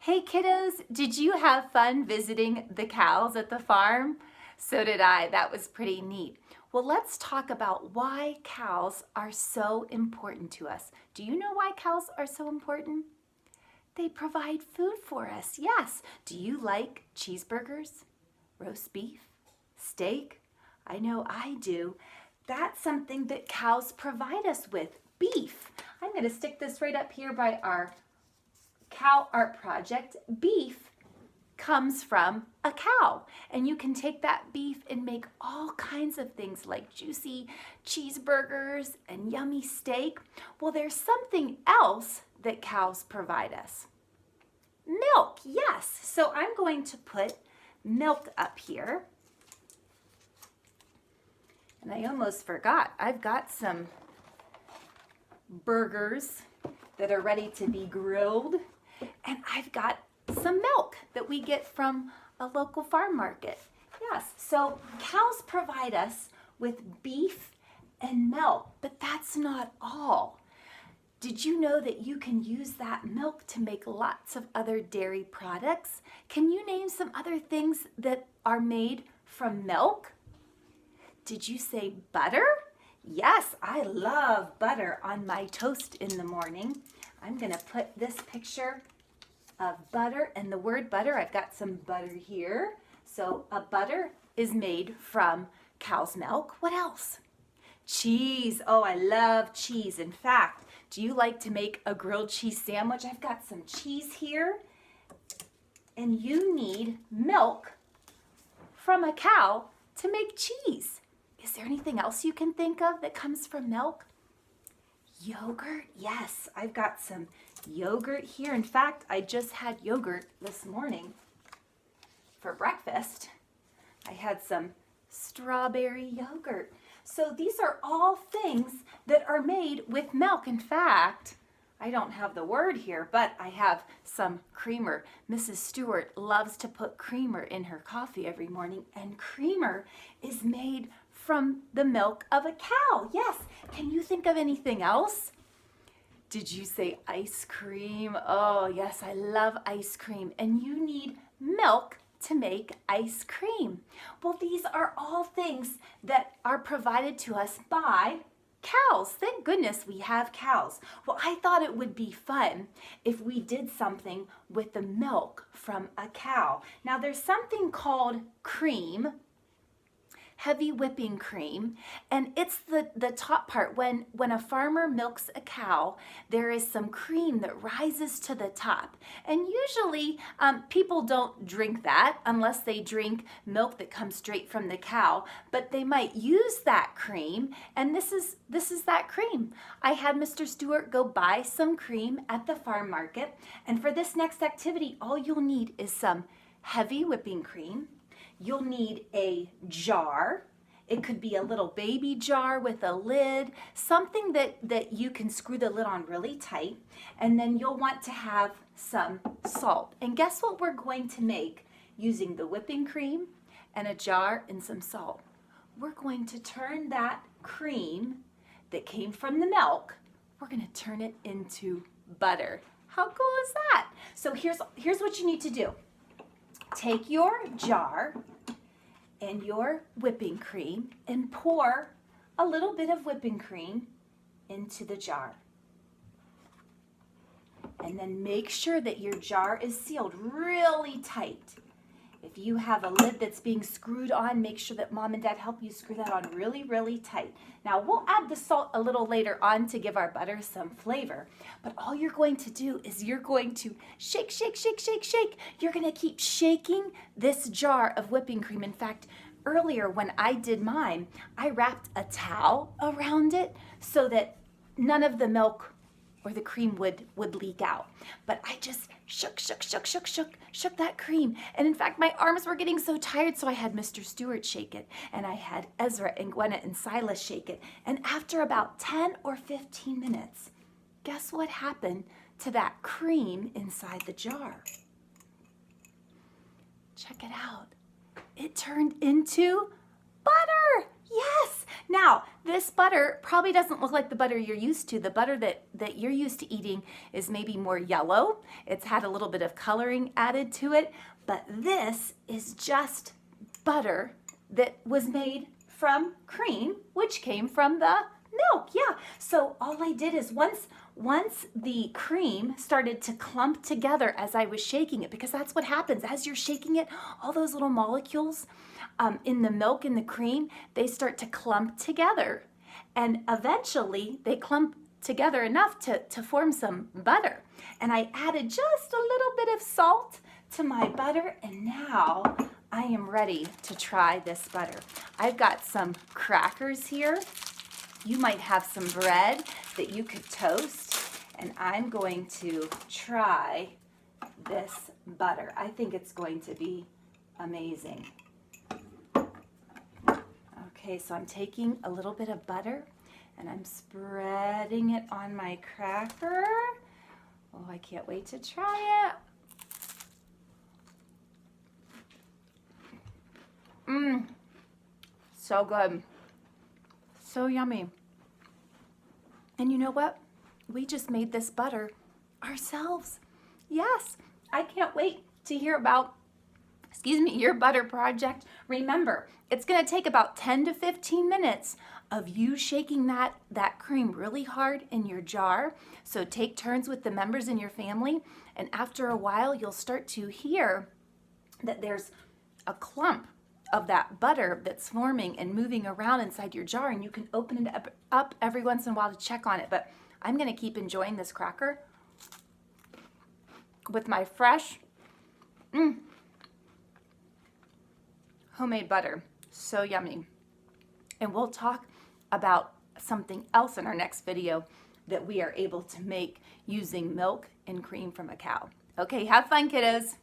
Hey kiddos, did you have fun visiting the cows at the farm? So did I. That was pretty neat. Well, let's talk about why cows are so important to us. Do you know why cows are so important? They provide food for us, yes. Do you like cheeseburgers, roast beef, steak? I know I do. That's something that cows provide us with, beef. I'm going to stick this right up here by our cow art project. Beef comes from a cow, and you can take that beef and make all kinds of things like juicy cheeseburgers and yummy steak. Well, there's something else that cows provide us. Milk, yes. So I'm going to put milk up here. And I almost forgot, I've got some burgers that are ready to be grilled. And I've got some milk that we get from a local farm market. Yes, so cows provide us with beef and milk, but that's not all. Did you know that you can use that milk to make lots of other dairy products? Can you name some other things that are made from milk? Did you say butter? Yes, I love butter on my toast in the morning. I'm going to put this picture of butter and the word butter. I've got some butter here. So a butter is made from cow's milk. What else? Cheese. Oh, I love cheese. In fact, do you like to make a grilled cheese sandwich? I've got some cheese here. And you need milk from a cow to make cheese. Is there anything else you can think of that comes from milk? Yogurt, yes, I've got some yogurt here. In fact, I just had yogurt this morning for breakfast. I had some strawberry yogurt. So these are all things that are made with milk. In fact, I don't have the word here, but I have some creamer. Mrs. Stewart loves to put creamer in her coffee every morning, and creamer is made from the milk of a cow. Yes. Can you think of anything else? Did you say ice cream? Oh, yes, I love ice cream. And you need milk to make ice cream. Well, these are all things that are provided to us by cows. Thank goodness we have cows. Well, I thought it would be fun if we did something with the milk from a cow. Now, there's something called cream, heavy whipping cream, and it's the top part. When a farmer milks a cow, there is some cream that rises to the top, and usually people don't drink that unless they drink milk that comes straight from the cow, but they might use that cream, and this is that cream. I had Mr. Stewart go buy some cream at the farm market, and for this next activity, all you'll need is some heavy whipping cream. You'll need a jar. It could be a little baby jar with a lid, something that you can screw the lid on really tight. And then you'll want to have some salt. And guess what we're going to make using the whipping cream and a jar and some salt? We're going to turn that cream that came from the milk, we're going to turn it into butter. How cool is that? So here's what you need to do. Take your jar and your whipping cream and pour a little bit of whipping cream into the jar. And then make sure that your jar is sealed really tight. If you have a lid that's being screwed on, make sure that Mom and Dad help you screw that on really, really tight. Now, we'll add the salt a little later on to give our butter some flavor. But all you're going to do is you're going to shake, shake, shake, shake, shake. You're going to keep shaking this jar of whipping cream. In fact, earlier when I did mine, I wrapped a towel around it so that none of the milk or the cream would leak out. But I just shook that cream. And in fact, my arms were getting so tired, so I had Mr. Stewart shake it. And I had Ezra and Gwenna and Silas shake it. And after about 10 or 15 minutes, guess what happened to that cream inside the jar? Check it out. It turned into butter. Yes. Now, this butter probably doesn't look like the butter you're used to. The butter that you're used to eating is maybe more yellow. It's had a little bit of coloring added to it, but this is just butter that was made from cream, which came from the milk. Yeah, so all I did is once the cream started to clump together as I was shaking it, because that's what happens as you're shaking it, all those little molecules in the milk and the cream, they start to clump together, and eventually they clump together enough to form some butter. And I added just a little bit of salt to my butter, and now I am ready to try this butter. I've got some crackers here. You might have some bread that you could toast, and I'm going to try this butter. I think it's going to be amazing. Okay, so I'm taking a little bit of butter and I'm spreading it on my cracker. Oh, I can't wait to try it. So good. So yummy. And you know what? We just made this butter ourselves. Yes, I can't wait to hear about, your butter project. Remember, it's going to take about 10 to 15 minutes of you shaking that cream really hard in your jar. So take turns with the members in your family, and after a while you'll start to hear that there's a clump of that butter that's forming and moving around inside your jar, and you can open it up every once in a while to check on it. But I'm going to keep enjoying this cracker with my fresh homemade butter. So yummy. And we'll talk about something else in our next video that we are able to make using milk and cream from a cow. Okay, have fun, kiddos.